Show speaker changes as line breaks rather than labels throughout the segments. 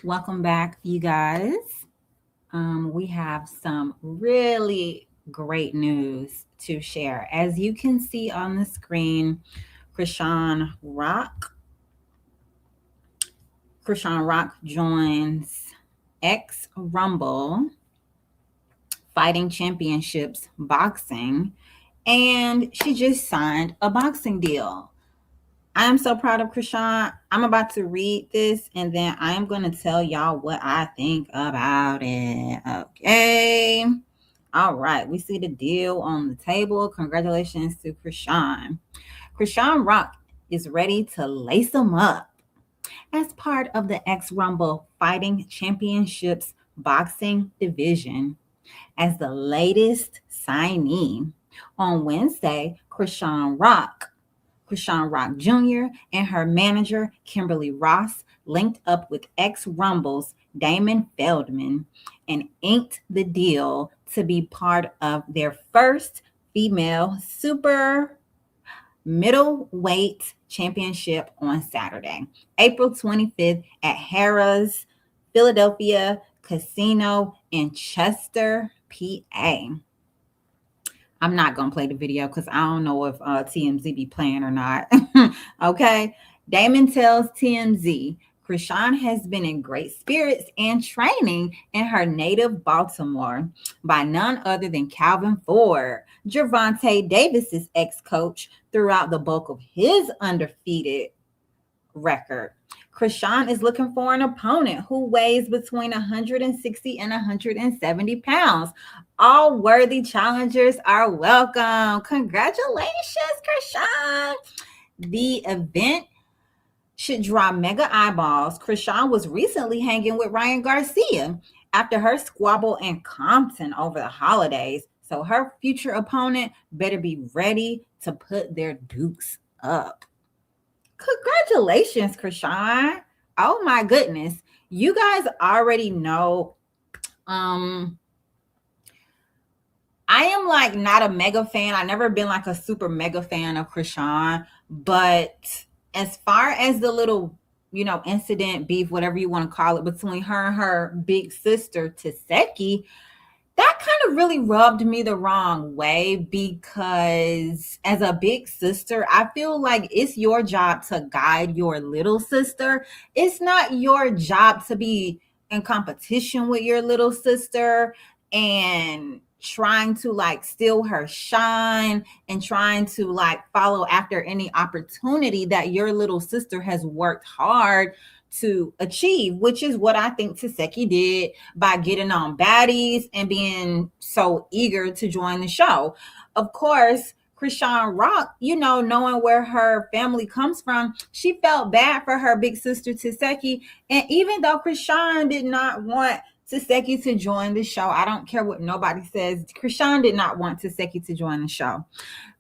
Welcome back, you guys. We have some really great news to share. As you can see on the screen, Chrisean Rock. Chrisean Rock joins X Rumble Fighting Championships Boxing, and she just signed a boxing deal. I am so proud of Chrisean. I'm about to read this and then I'm going to tell y'all what I think about it. Okay. All right. We see the deal on the table. Congratulations to Chrisean. Chrisean Rock is ready to lace them up as part of the X Rumble Fighting Championships boxing division as the latest signee. On Wednesday, Chrisean Rock Jr., and her manager, Kimberly Ross, linked up with ex Rumble's Damon Feldman and inked the deal to be part of their first female super middleweight championship on Saturday, April 25th at Harrah's Philadelphia Casino in Chester, PA. I'm not going to play the video because I don't know if TMZ be playing or not. Okay. Damon tells TMZ Chrisean has been in great spirits and training in her native Baltimore by none other than Calvin Ford, Gervonta Davis's ex-coach, throughout the bulk of his undefeated record. Chrisean is looking for an opponent who weighs between 160 and 170 pounds. All worthy challengers are welcome. Congratulations, Chrisean. The event should draw mega eyeballs. Chrisean was recently hanging with Ryan Garcia after her squabble in Compton over the holidays. So her future opponent better be ready to put their dukes up. Congratulations, Chrisean. Oh my goodness. You guys already know I am like not a mega fan. I never been like a super mega fan of Chrisean, but as far as the little, incident, beef, whatever you want to call it, between her and her big sister Taseki, that kind of really rubbed me the wrong way because as a big sister, I feel like it's your job to guide your little sister. It's not your job to be in competition with your little sister and trying to like steal her shine and trying to like follow after any opportunity that your little sister has worked hard to achieve, which is what I think Taseki did by getting on Baddies and being so eager to join the show. Of course, Chrisean Rock, knowing where her family comes from, she felt bad for her big sister Taseki. And even though Chrisean did not want Taseki to join the show, I don't care what nobody says, Chrisean did not want Taseki to join the show.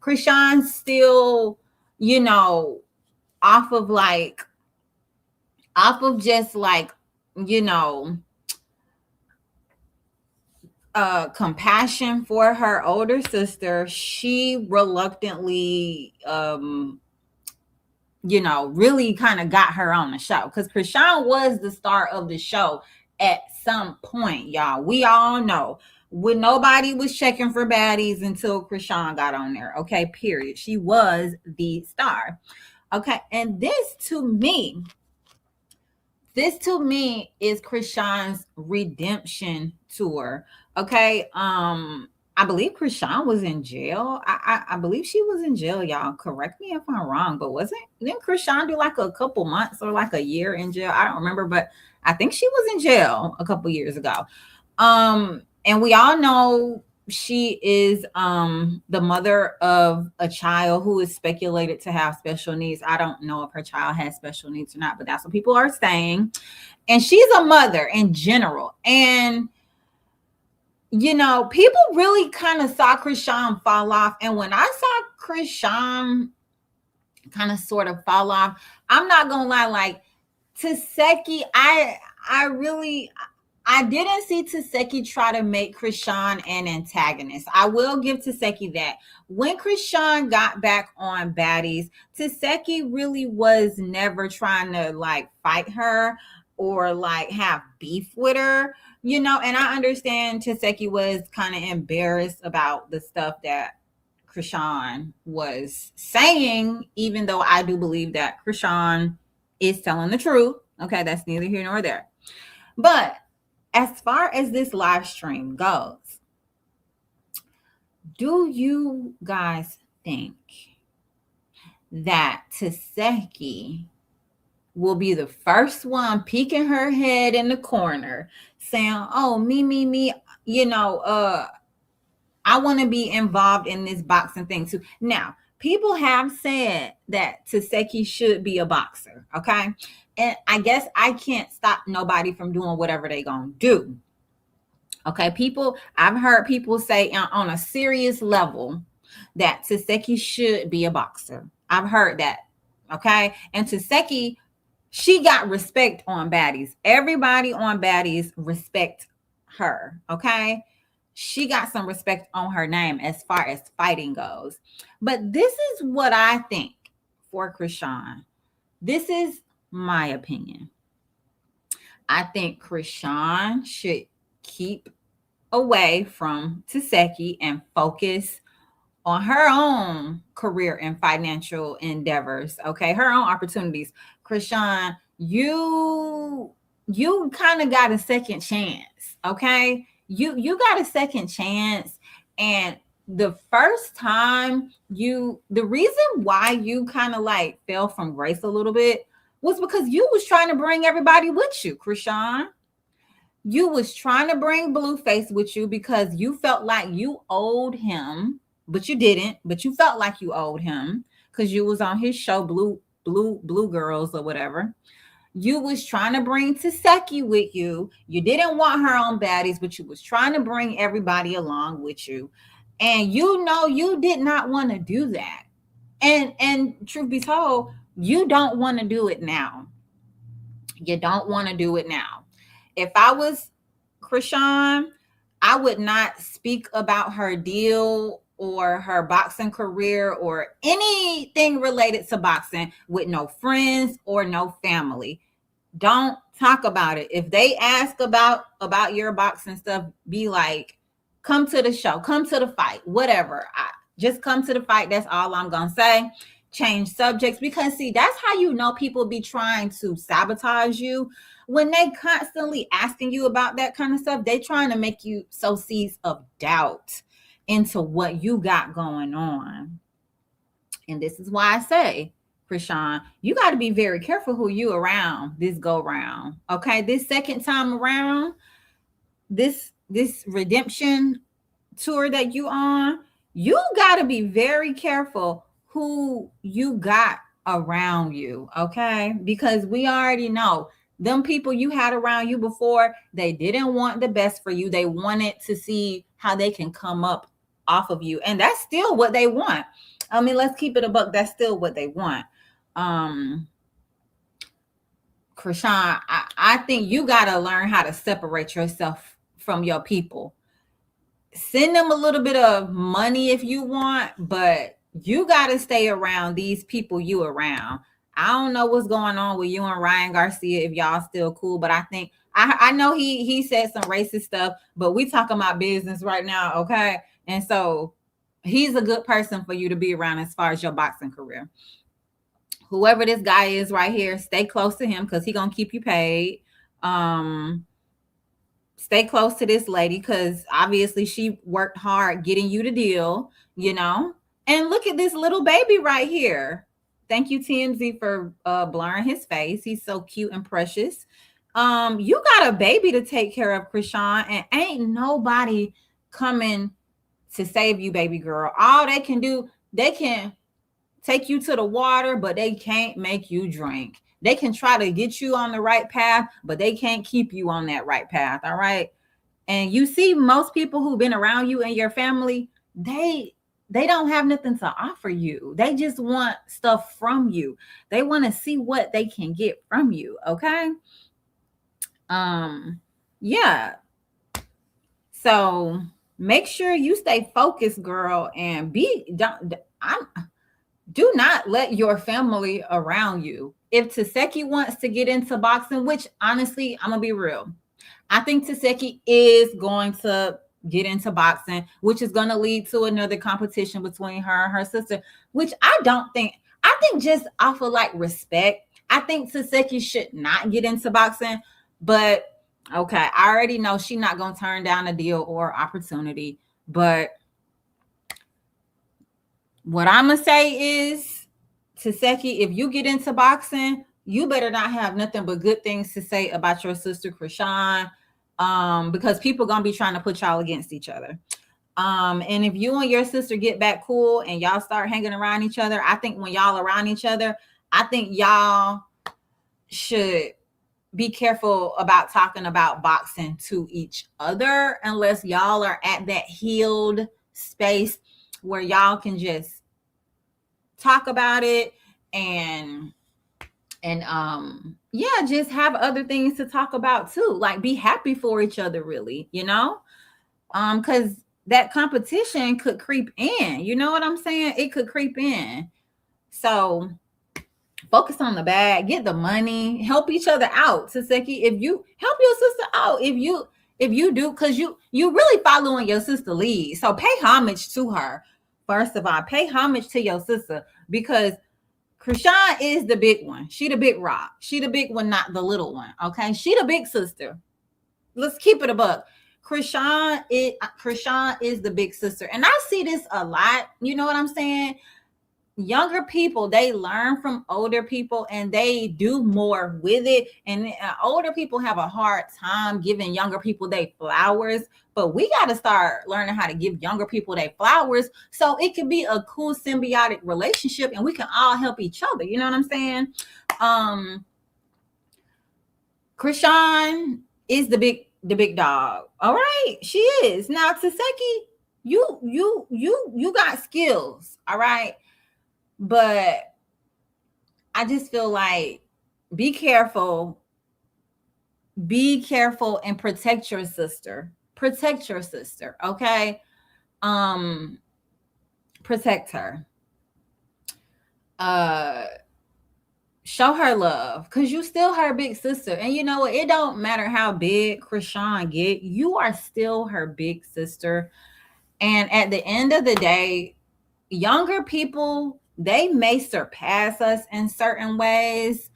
Chrisean still, off of just like, compassion for her older sister, she reluctantly, really kind of got her on the show because Chrisean was the star of the show at some point, y'all. We all know when nobody was checking for baddies until Chrisean got on there. Okay, period. She was the star. Okay, and this to me is Chrisean's redemption tour. Okay. I believe Chrisean was in jail. I believe she was in jail, y'all. Correct me if I'm wrong, but didn't Chrisean do like a couple months or like a year in jail? I don't remember, but I think she was in jail a couple years ago. And we all know she is the mother of a child who is speculated to have special needs. I don't know if her child has special needs or not, but that's what people are saying. And she's a mother in general. And people really kind of saw Chrisean fall off. And when I saw Chrisean kind of sort of fall off, I'm not gonna lie, like Taseki, I didn't see Taseki try to make Chrisean an antagonist. I will give Taseki that. When Chrisean got back on Baddies, Taseki really was never trying to like fight her. or like have beef with her, you know. And I understand Chiseki was kind of embarrassed about the stuff that Chrisean was saying, even though I do believe that Chrisean is telling the truth. Okay, that's neither here nor there. But as far as this live stream goes, do you guys think that Taseki will be the first one peeking her head in the corner saying, oh, me, you know, I want to be involved in this boxing thing too. Now, people have said that Taseki should be a boxer, okay? And I guess I can't stop nobody from doing whatever they gonna do. Okay, I've heard people say on a serious level that Taseki should be a boxer. I've heard that. Okay, and Taseki, she got respect on baddies. Everybody on baddies respect her. Okay, she got some respect on her name as far as fighting goes. But this is what I think for Chrisean. This is my opinion. I think Chrisean should keep away from Taseki and focus on her own career and financial endeavors. Okay, her own opportunities. Chrisean, you kind of got a second chance. Okay, you got a second chance, and the first time the reason why you kind of like fell from grace a little bit was because you was trying to bring everybody with you, Chrisean. You was trying to bring Blueface with you because you felt like you owed him, but you didn't. But you felt like you owed him because you was on his show, Blue Girls or whatever. You was trying to bring Taseki with you. You didn't want her on baddies, but you was trying to bring everybody along with you. And you know you did not want to do that. And truth be told, you don't want to do it now. You don't want to do it now. If I was Chrisean, I would not speak about her deal or her boxing career or anything related to boxing with no friends or no family. Don't talk about it. If they ask about your boxing stuff, be like, come to the show, come to the fight, whatever. Just come to the fight. That's all I'm gonna say. Change subjects, because see, that's how you know people be trying to sabotage you. When they constantly asking you about that kind of stuff, they trying to make you sow seeds of doubt into what you got going on. And this is why I say, Chrisean, you got to be very careful who you around this go round. Okay, this second time around, this redemption tour that you on, you got to be very careful who you got around you. Okay, because we already know them people you had around you before, they didn't want the best for you. They wanted to see how they can come up off of you, and that's still what they want. I mean, let's keep it a buck. That's still what they want. Chrisean, I think you got to learn how to separate yourself from your people. Send them a little bit of money if you want, but you got to stay around these people you around. I don't know what's going on with you and Ryan Garcia, if y'all still cool, but I think I know he said some racist stuff, but we talking about business right now, okay? And so he's a good person for you to be around as far as your boxing career. Whoever this guy is right here, stay close to him because he's gonna keep you paid. Stay close to this lady because obviously she worked hard getting you the deal, you know. And look at this little baby right here. Thank you, TMZ, for blurring his face. He's so cute and precious. You got a baby to take care of, Chrisean, and ain't nobody coming to save you, baby girl. All they can do, they can take you to the water, but they can't make you drink. They can try to get you on the right path, but they can't keep you on that right path. All right. And you see, most people who've been around you and your family, they don't have nothing to offer you. They just want stuff from you. They want to see what they can get from you. Okay. Yeah. So make sure you stay focused, girl, and do not let your family around you. if Taseki wants to get into boxing, which honestly, I'm gonna be real, I think Taseki is going to get into boxing, which is going to lead to another competition between her and her sister, which I don't think, I think just off of like respect, I think Taseki should not get into boxing. But okay, I already know she's not going to turn down a deal or opportunity. But what I'm going to say is, Taseki, if you get into boxing, you better not have nothing but good things to say about your sister Chrisean, because people gonna be trying to put y'all against each other. And if you and your sister get back cool and y'all start hanging around each other, I think when y'all around each other, I think y'all should be careful about talking about boxing to each other unless y'all are at that healed space where y'all can just talk about it and yeah, just have other things to talk about too, like be happy for each other, really, because that competition could creep in, you know what I'm saying, it could creep in. So focus on the bag, get the money, help each other out. Taseki, if you help your sister out, if you do, because you really following your sister lead, so pay homage to her. First of all, pay homage to your sister, because Chrisean is the big one. She the big rock. She the big one, not the little one. Okay, she the big sister. Let's keep it a buck. Chrisean is the big sister, and I see this a lot. You know what I'm saying? Younger people, they learn from older people and they do more with it, and older people have a hard time giving younger people their flowers, but we got to start learning how to give younger people their flowers so it can be a cool symbiotic relationship and we can all help each other, you know what I'm saying? Chrisean is the big dog, all right, she is. Now Taseki, you got skills, all right, but I just feel like be careful and protect your sister. Protect your sister, okay? Protect her. Show her love, because you still her big sister. And you know what? It don't matter how big Chrisean get, you are still her big sister. And at the end of the day, younger people, they may surpass us in certain ways,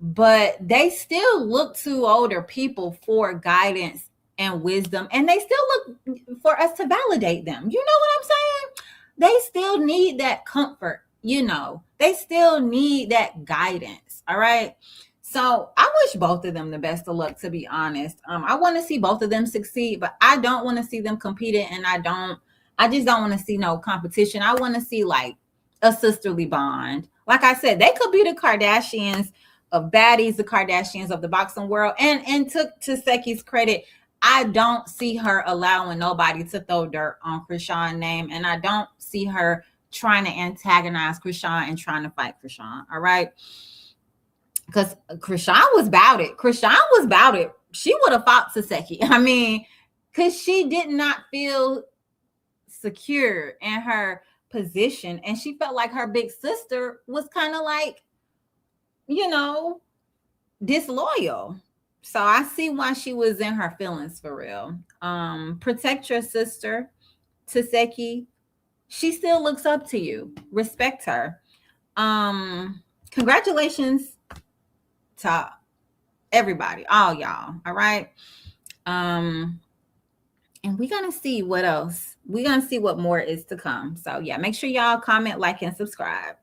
but they still look to older people for guidance and wisdom, and they still look for us to validate them. You know what I'm saying? They still need that comfort, they still need that guidance. All right, so I wish both of them the best of luck, to be honest. I want to see both of them succeed, but I don't want to see them competing, and I just don't want to see no competition. I want to see like a sisterly bond. Like I said, they could be the Kardashians of baddies, the Kardashians of the boxing world. And took Taseki's credit, I don't see her allowing nobody to throw dirt on Chrisean's name, and I don't see her trying to antagonize Chrisean and trying to fight Chrisean. All right, because Chrisean was about it. She would have fought Taseki. I mean, because she did not feel secure in her position, and she felt like her big sister was kind of like, disloyal. So I see why she was in her feelings, for real. Protect your sister, Taseki. She still looks up to you. Respect her. Congratulations to everybody, all y'all. All right. And we're gonna see what else. We're gonna see what more is to come. So yeah, make sure y'all comment, like, and subscribe.